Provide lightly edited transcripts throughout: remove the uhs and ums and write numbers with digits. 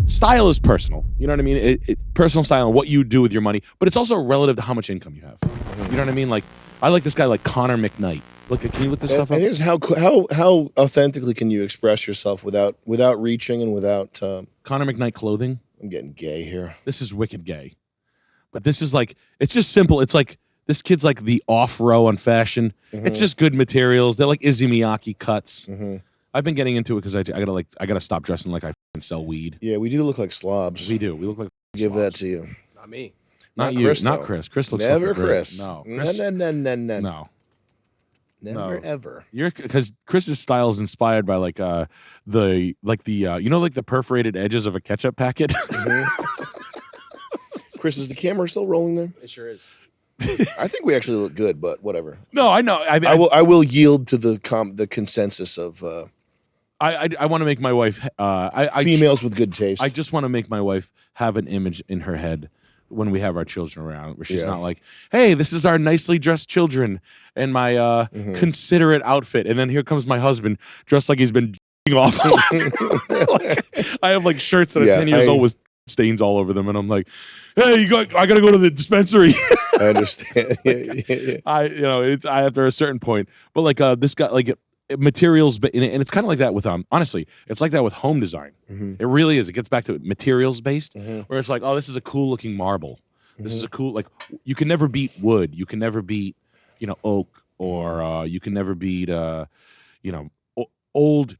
style is personal. You know what I mean? Personal style and what you do with your money, but it's also relative to how much income you have. You know what I mean? Like, I like this guy like Connor McKnight. Look, can you look this stuff up? It is how authentically can you express yourself without reaching and without Connor McKnight clothing. I'm getting gay here. This is wicked gay, but this is like, it's just simple. It's like this kid's like the off row on fashion. It's just good materials. They're like Izzy Miyake cuts. I've been getting into it because I gotta stop dressing like I sell weed. Yeah, we do look like slobs. We do. We look like give slobs. that to you. Not me. Not you. Chris, not though. Chris. Chris looks never fucking Chris. Great. No. Chris. No. No. No. Never ever. You're because Chris's style is inspired by like the you know, like the perforated edges of a ketchup packet. Chris, is the camera still rolling there? It sure is. I think we actually look good, but whatever. No, I know. I mean, I will yield to the consensus of I want to make my wife females with good taste. I just want to make my wife have an image in her head when we have our children around, where she's not like, hey, this is our nicely dressed children and my considerate outfit, and then here comes my husband dressed like he's been off. Like, I have like shirts that are 10 years old with stains all over them, and I'm like, hey, I gotta go to the dispensary. I understand. I after a certain point, but like this guy, like materials, and it's kind of like that with honestly, it's like that with home design. It really is. It gets back to materials based, where it's like, oh, this is a cool looking marble. This is a cool, like, you can never beat wood. You can never beat, oak, or you can never beat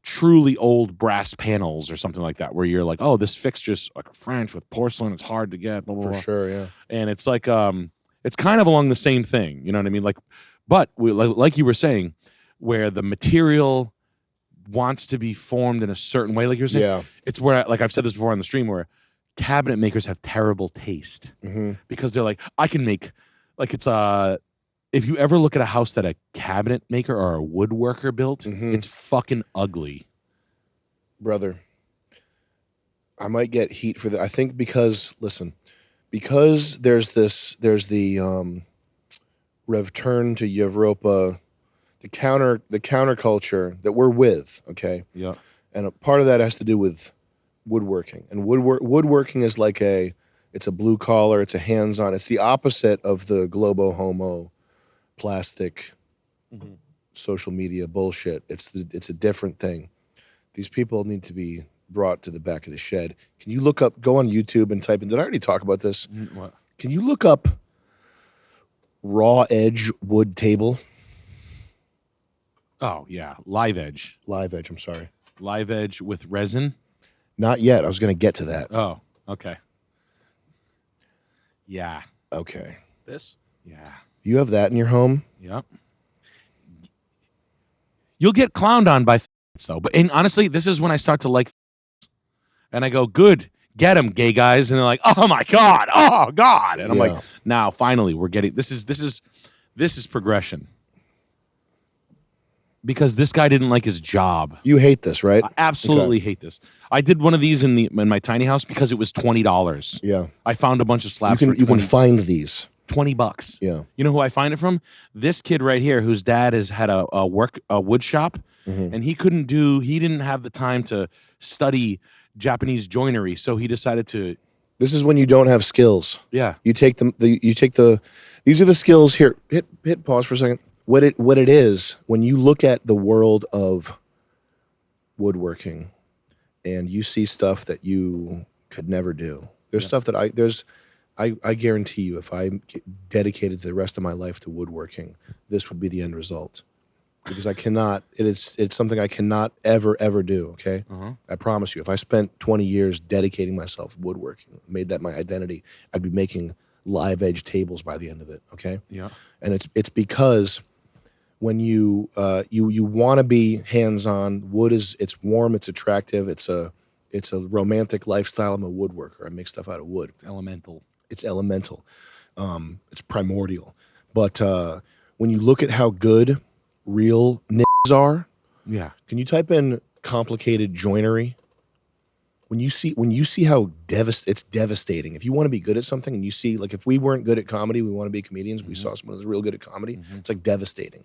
truly old brass panels or something like that, where you're like, oh, this fixture's like French with porcelain, it's hard to get, blah, blah, For blah. sure, yeah. And it's like it's kind of along the same thing, you know what I mean? Like, but like you were saying, where the material wants to be formed in a certain way, like you were saying, it's where, like I've said this before on the stream, where cabinet makers have terrible taste because they're like, I can make, like, it's if you ever look at a house that a cabinet maker or a woodworker built, it's fucking ugly. Brother, I might get heat for that. I think because there's the return to Europa, the counterculture that we're with, okay? Yeah. And a part of that has to do with woodworking. And woodworking is like it's a blue collar, it's a hands-on, it's the opposite of the globo homo plastic social media bullshit. It's a different thing. These people need to be brought to the back of the shed. Can you go on YouTube and type in, did I already talk about this? What? Can you look up raw edge wood table? Oh yeah, live edge. Live edge, I'm sorry. Live edge with resin? Not yet. I was going to get to that. Oh, okay. Yeah. Okay. This? Yeah. You have that in your home? Yep. You'll get clowned on by though. And honestly, this is when I start to like, and I go, good, get them, gay guys. And they're like, oh my God. Oh God. And I'm like, now finally we're getting, this is progression. Because this guy didn't like his job. You hate this, right? I absolutely hate this. I did one of these in my tiny house because it was $20. Yeah. I found a bunch of slabs. You can find these. $20. Yeah. You know who I find it from? This kid right here, whose dad has had a wood shop, and he didn't have the time to study Japanese joinery, so he decided to. This is when you don't have skills. Yeah. You take these are the skills here. Hit pause for a second. What it is, when you look at the world of woodworking and you see stuff that you could never do. There's stuff that I guarantee you, if I dedicated the rest of my life to woodworking, this would be the end result. Because I cannot, it's something I cannot ever do, okay? I promise you, if I spent 20 years dedicating myself to woodworking, made that my identity, I'd be making live edge tables by the end of it, okay? Yeah. And it's because when you want to be hands-on, it's warm, it's attractive, it's a romantic lifestyle. I'm a woodworker. I make stuff out of wood. Elemental. It's elemental. It's primordial. But when you look at how good real niggas are, can you type in complicated joinery? When you see how it's devastating. If you want to be good at something and you see, like, if we weren't good at comedy, we want to be comedians, we saw someone who's real good at comedy, it's like devastating.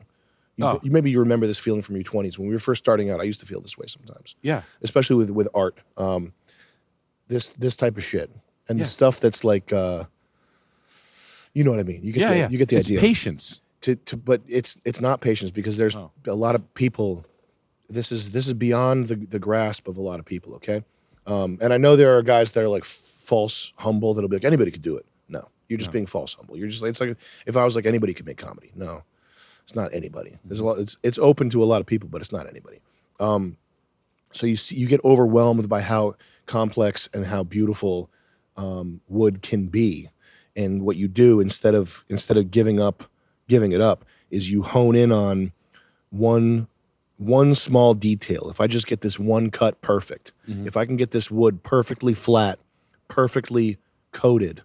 Maybe you remember this feeling from your 20s. When we were first starting out, I used to feel this way sometimes. Yeah. Especially with art. this type of shit, and the stuff that's like, you know what I mean. You get you get the idea. Patience. But it's not patience, because there's a lot of people. This is beyond the grasp of a lot of people. Okay, and I know there are guys that are like false humble that'll be like, anybody could do it. No, you're just being false humble. You're just, it's like if I was like, anybody could make comedy. No, it's not anybody. There's a lot. It's open to a lot of people, but it's not anybody. So you get overwhelmed by how complex and how beautiful wood can be, and what you do instead of giving it up is you hone in on one small detail. If I just get this one cut perfect, if I can get this wood perfectly flat, perfectly coated,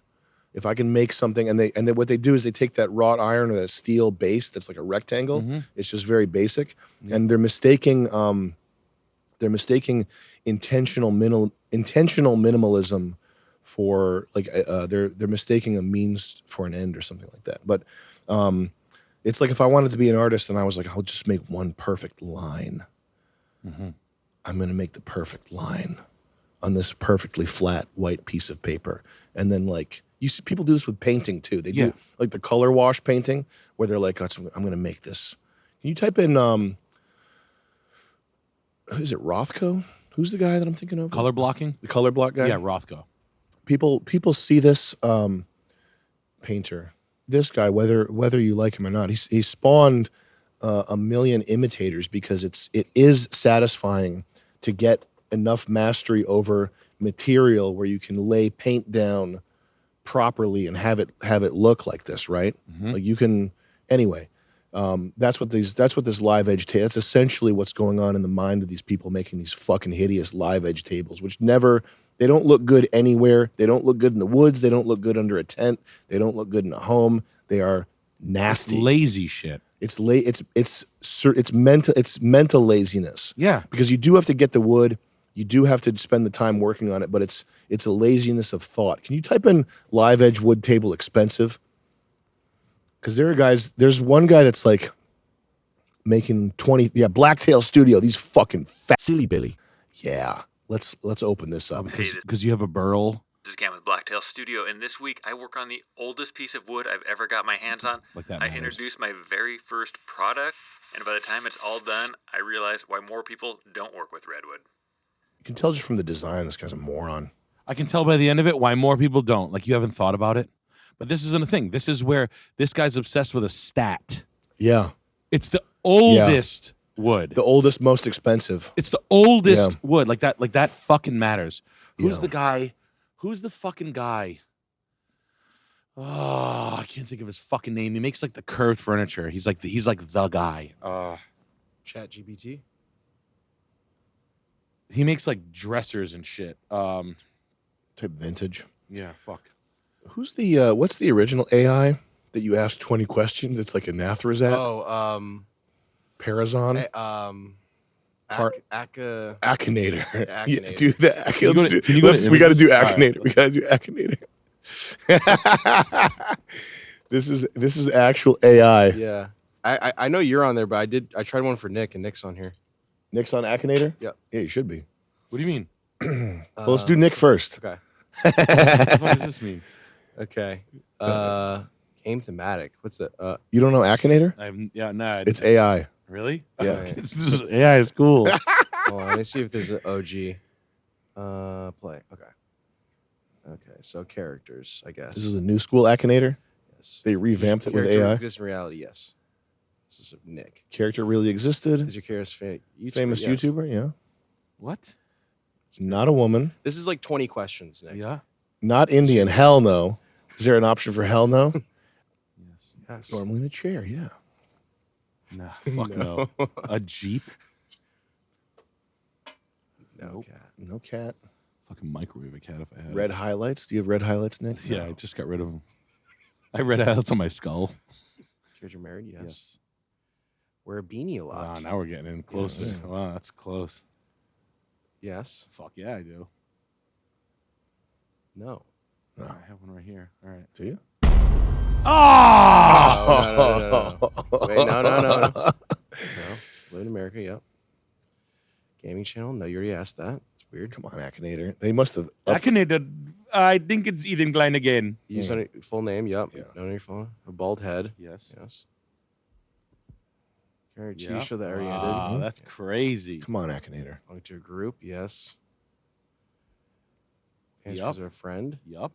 if I can make something, and they what they do is they take that wrought iron or that steel base that's like a rectangle. It's just very basic, and they're mistaking intentional minimalism for like they're mistaking a means for an end or something like that. But it's like if I wanted to be an artist and I was like, I'll just make one perfect line. I'm going to make the perfect line on this perfectly flat white piece of paper. And then like you see people do this with painting too. They do like the color wash painting where they're like, I'm going to make this. Can you type in, is it Rothko? Who's the guy that I'm thinking of? Color blocking? The color block guy? Yeah, Rothko. People see this painter, this guy, whether you like him or not, he spawned a million imitators because it is satisfying to get enough mastery over material where you can lay paint down properly and have it look like this, right? Like you can anyway. That's what this live edge table. That's essentially what's going on in the mind of these people making these fucking hideous live edge tables, which they don't look good anywhere. They don't look good in the woods. They don't look good under a tent. They don't look good in a home. They are nasty. It's lazy shit. It's mental laziness. Yeah, because you do have to get the wood. You do have to spend the time working on it, but it's a laziness of thought. Can you type in live edge wood table expensive? Because there's one guy that's like making 20, Blacktail Studio, these fucking fat Silly Billy. Yeah. Let's open this up. Because you have a burl. This is Cam with Blacktail Studio, and this week I work on the oldest piece of wood I've ever got my hands on. Like that I matters. introduced my very first product, and by the time it's all done, I realize why more people don't work with redwood. You can tell just from the design, this guy's a moron. I can tell by the end of it why more people don't. Like you haven't thought about it. But this isn't a thing. This is where this guy's obsessed with a stat. Yeah. It's the oldest wood. The oldest, most expensive. It's the oldest wood. Like that fucking matters. Who's Yeah. the guy? Who's the fucking guy? Oh, I can't think of his fucking name. He makes like the curved furniture. He's like the guy. Chat GPT. He makes like dressers and shit. Type vintage. Yeah, fuck. Who's the what's the original AI that you ask 20 questions? It's like a Nathrazat. Oh, Parazon. Akinator. Yeah, do that. We got to do Right. Akinator. We got to do Akinator. This is actual AI. Yeah, I know you're on there, but I tried one for Nick, and Nick's on here. Nick's on Akinator? Yep. Yeah, you should be. What do you mean? Well, let's do Nick first. Okay. What the fuck does this mean? Okay. Game thematic. What's the You don't know Akinator? It's AI. really? Yeah. AI is cool. Hold on, let me see if there's an OG. Play. Okay, so characters, I guess. This is the new school Akinator. Yes. They revamped it with Character AI. exists in reality, yes. This is Nick. Character really existed. Is your character Famous yes. YouTuber, yeah. What? Not a woman. This is like 20 questions, Nick. Yeah. Not Indian. Hell no. Is there an option for hell no? Yes. Normally in a chair, yeah. Nah, fuck no. A Jeep? No Nope. cat. No cat. Fucking microwave a cat if I had Red it. highlights. Do you have red highlights, Nick? Yeah, I just got rid of them. I red highlights on my skull. Character married, yes. Wear a beanie a Wow, lot. now we're getting in close. Yes. Wow, that's close. Yes. Fuck yeah, I do. No. No. I have one right here. All right. Do you? Oh! No. Wait, no. No. Live in America, yep. Gaming channel? No, you already asked that. It's Weird. Come on, Akinator. They must have. Akinator, I think it's Ethan Klein again. Use on your full name. Yep. Yeah. On your phone. A bald head. Yes. Yes. Carry Yeah. T-shirt that oriented. Wow, that's crazy. Come on, Akinator. Belong to a group. Yes. Pants Yup. for a friend. Yup.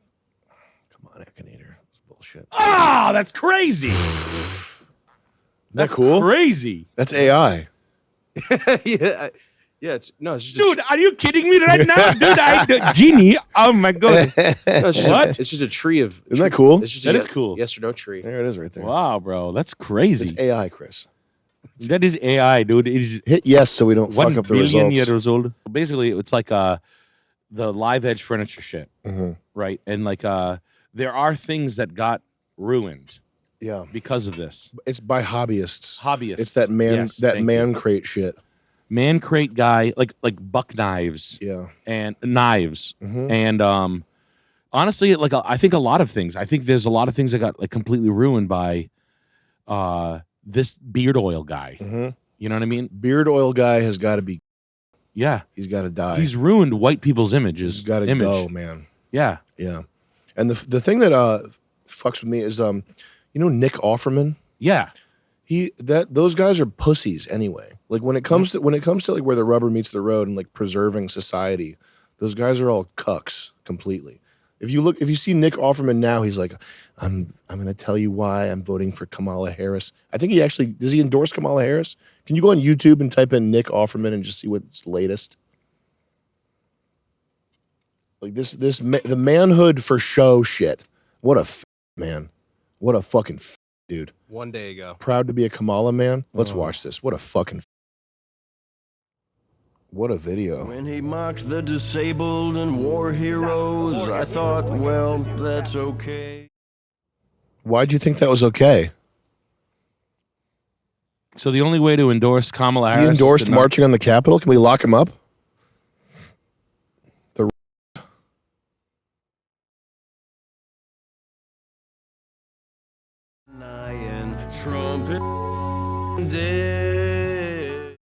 Come on, Akinator. That's bullshit. Ah, that's crazy. Isn't That's that cool? crazy. That's AI. Yeah. Yeah. It's just Dude, are you kidding me right now? Dude, genie. Oh my god. it's just What? it's just a tree of. Isn't that cool? It's just That a is cool. Yes or no tree. There it is right there. Wow, bro. That's crazy. It's AI, Chris. That is AI, dude. It is Hit yes so we don't 1 fuck up the billion results. years old. Basically, it's like the live edge furniture shit, Mhm. right? And like there are things that got ruined Yeah. because of this. It's by hobbyists. Hobbyists. It's that man Yes, thank you. man crate shit. Man crate guy, like buck knives Yeah. and knives. Mhm. And honestly, like I think a lot of things. I think there's a lot of things that got like completely ruined by this beard oil guy. Mhm. You know what I mean? Beard oil guy has got to be. Yeah. He's got to die. He's ruined white people's images. He's got to go, man. Yeah. Yeah. And the thing that fucks with me is you know Nick Offerman. Yeah. Those guys are pussies anyway. Like when it comes to like where the rubber meets the road and like preserving society, those guys are all cucks completely. If you see Nick Offerman now, he's like, I'm gonna tell you why I'm voting for Kamala Harris. I think does he endorse Kamala Harris? Can you go on YouTube and type in Nick Offerman and just see what's latest? Like the manhood for show shit. What a man. What a fucking dude. One day ago. Proud to be a Kamala man. Let's Oh. watch this. What a fucking. What a video. When he mocked the disabled and war heroes, I thought, well, that's okay. Why'd you think that was okay? So the only way to endorse Kamala Harris He is endorsed to not- marching on the Capitol. Can we lock him up? And Trump did.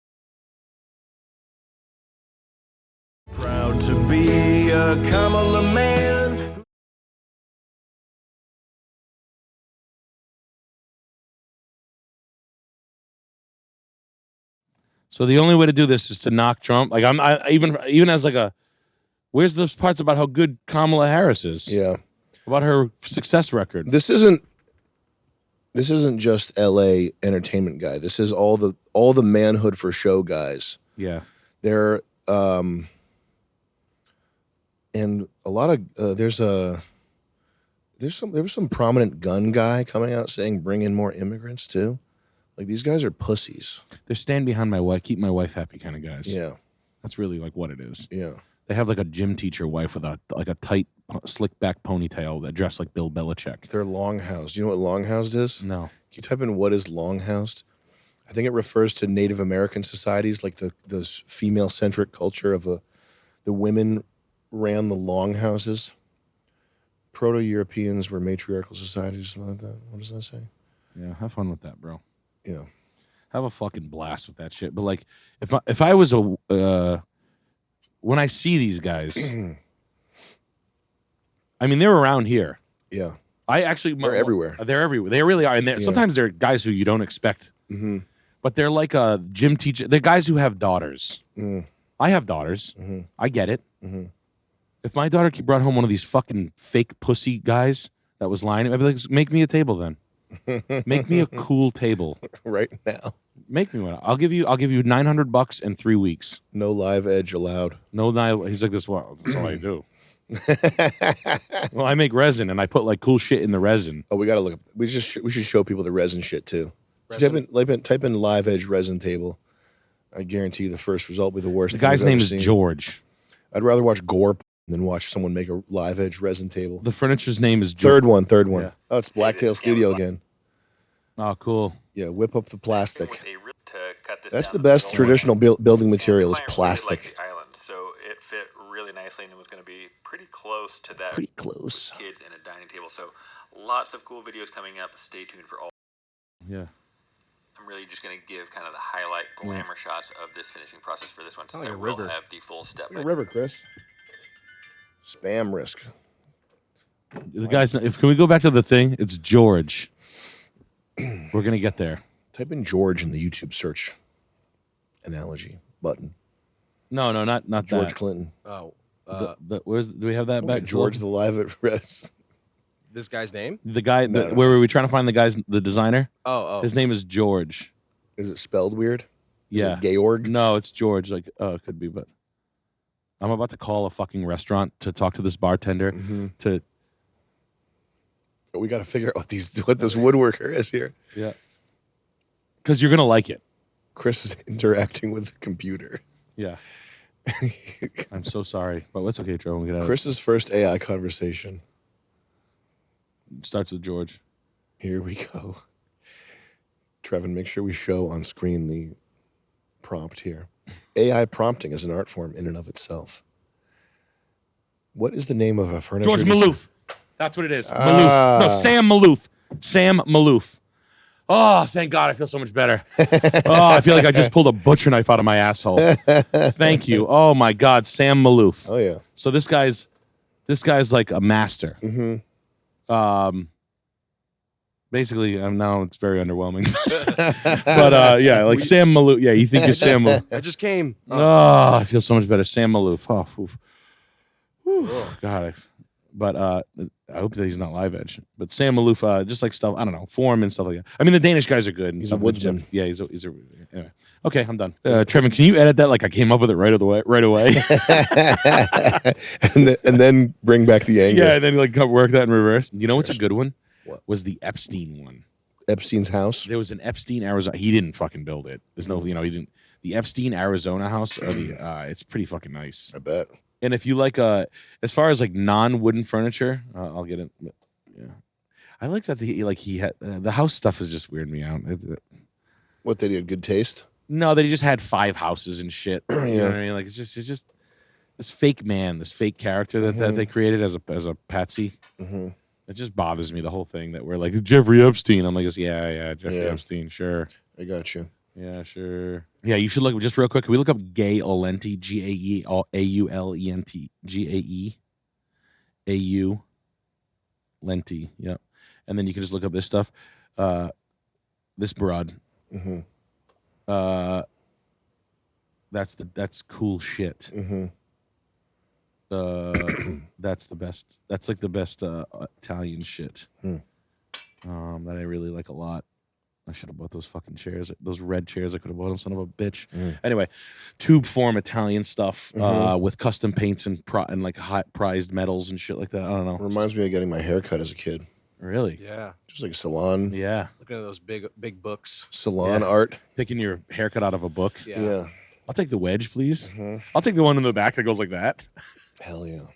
Proud to be a Kamala man. So the only way to do this is to knock Trump. Like even as like a, where's those parts about how good Kamala Harris is? Yeah. About her success record. This isn't just LA entertainment guy. This is all the manhood for show guys. Yeah. They're and a lot of there was some prominent gun guy coming out saying bring in more immigrants too. Like these guys are pussies. They're stand behind my wife, keep my wife happy kind of guys. Yeah. That's really like what it is. Yeah. They have like a gym teacher wife with a tight slick back ponytail that dressed like Bill Belichick. They're longhoused. You know what longhoused is? No. Can you type in what is longhoused? I think it refers to Native American societies, like the female-centric culture of the women ran the longhouses. Proto-Europeans were matriarchal societies, something like that. What does that say? Yeah, have fun with that, bro. Yeah. Have a fucking blast with that shit. But like, if I was when I see these guys, I mean, they're around here. Yeah. I actually They're everywhere. They're everywhere. They really are. And Yeah. sometimes they're guys who you don't expect. Mm-hmm. But they're like a gym teacher. They're guys who have daughters. Mm. I have daughters. Mm-hmm. I get it. Mm-hmm. If my daughter brought home one of these fucking fake pussy guys that was lying, I'd be like, make me a table then. Make me a cool table. Right now. Make me one. I'll give you $900 and 3 weeks. No live edge allowed. No, he's like this. Well, that's all I do. Well, I make resin and I put like cool shit in the resin. Oh, we gotta look up. We should show people the resin shit too. Resin? Type in live edge resin table. I guarantee you the first result will be the worst. The thing guy's we've ever name is seen. George. I'd rather watch gore than watch someone make a live edge resin table. The furniture's name is George. Third one. Yeah. Oh, it's Blacktail Studio again. Oh, cool. Yeah, whip up the plastic. To cut this That's down the to best minimal. traditional building material is The client really liked plastic. the island, so it fit really nicely, and it was going to be pretty close to that Pretty close. kids in a dining table. So lots of cool videos coming up. Stay tuned for all. Yeah. I'm really just going to give kind of the highlight glamour shots of this finishing process for this one, since like I a will river. have the full step. Like a river, Chris. Spam risk. The guy's. Can we go back to the thing? It's George. We're gonna get there. Type in George in the YouTube search analogy button. No, not George that. Clinton. Oh, Where's do we have that back? George the live at rest. this guy's name? The guy. No. Where were we trying to find the guy's the designer? Oh. His name is George. Is it spelled weird? Is Yeah. it Georg? No, it's George. Like, it could be, but I'm about to call a fucking restaurant to talk to this bartender to. But we got to figure out what this woodworker is here. Yeah. Because you're gonna like it. Chris is interacting with the computer. Yeah. I'm so sorry, but what's okay, Joe? We'll get out. Chris's first AI conversation. It starts with George. Here we go. Trevin, make sure we show on screen the prompt here. AI prompting is an art form in and of itself. What is the name of a furniture? George Maloof. That's what it is. Maloof. No, Sam Maloof. Sam Maloof. Oh, thank God. I feel so much better. Oh, I feel like I just pulled a butcher knife out of my asshole. Thank you. Oh my God, Sam Maloof. Oh yeah. So this guy's like a master. Basically, now it's very underwhelming. But yeah, like Sam Maloof. Yeah, you think you're Sam Maloof. I just came. Oh, I feel so much better. Sam Maloof. Oh, oof. Whew. God. But I hope that he's not live edge. But Sam Maloof, just like stuff, I don't know, form and stuff like that. I mean, the Danish guys are good. And He's a woodsman. Yeah, he's a anyway. Okay, I'm done. Trevin, can you edit that like I came up with it right away? and then bring back the anger. Yeah, and then like work that in reverse. You know what's a good one? What? Was the Epstein one. Epstein's house. There was an Epstein, Arizona. He didn't fucking build it. There's no, he didn't. The Epstein, Arizona house, it's pretty fucking nice. I bet. And if you like, as far as like non-wooden furniture, I'll get it. Yeah, I like that he had the house stuff is just weirding me out. What, they did good taste? No, that he just had 5 houses and shit. You know what I mean? Like it's just this fake man, this fake character that they created as a patsy. It just bothers me, the whole thing that we're like Jeffrey Epstein. I'm like, yeah, Jeffrey Epstein, sure. I got you. Yeah, sure. Yeah, you should look just real quick. Can we look up Gay Olenti? Gaeulent. Gaeu Lenti. Yep. And then you can just look up this stuff. This broad. That's cool shit. That's the best. That's like the best Italian shit. That I really like a lot. I should have bought those fucking chairs. Those red chairs. I could have bought them, son of a bitch. Anyway, tube form Italian stuff with custom paints and like high prized metals and shit like that. I don't know. Reminds me of getting my hair cut as a kid. Really? Yeah. Just like salon. Yeah. Looking at those big books. Salon art. Picking your haircut out of a book. Yeah. I'll take the wedge, please. I'll take the one in the back that goes like that. Hell yeah.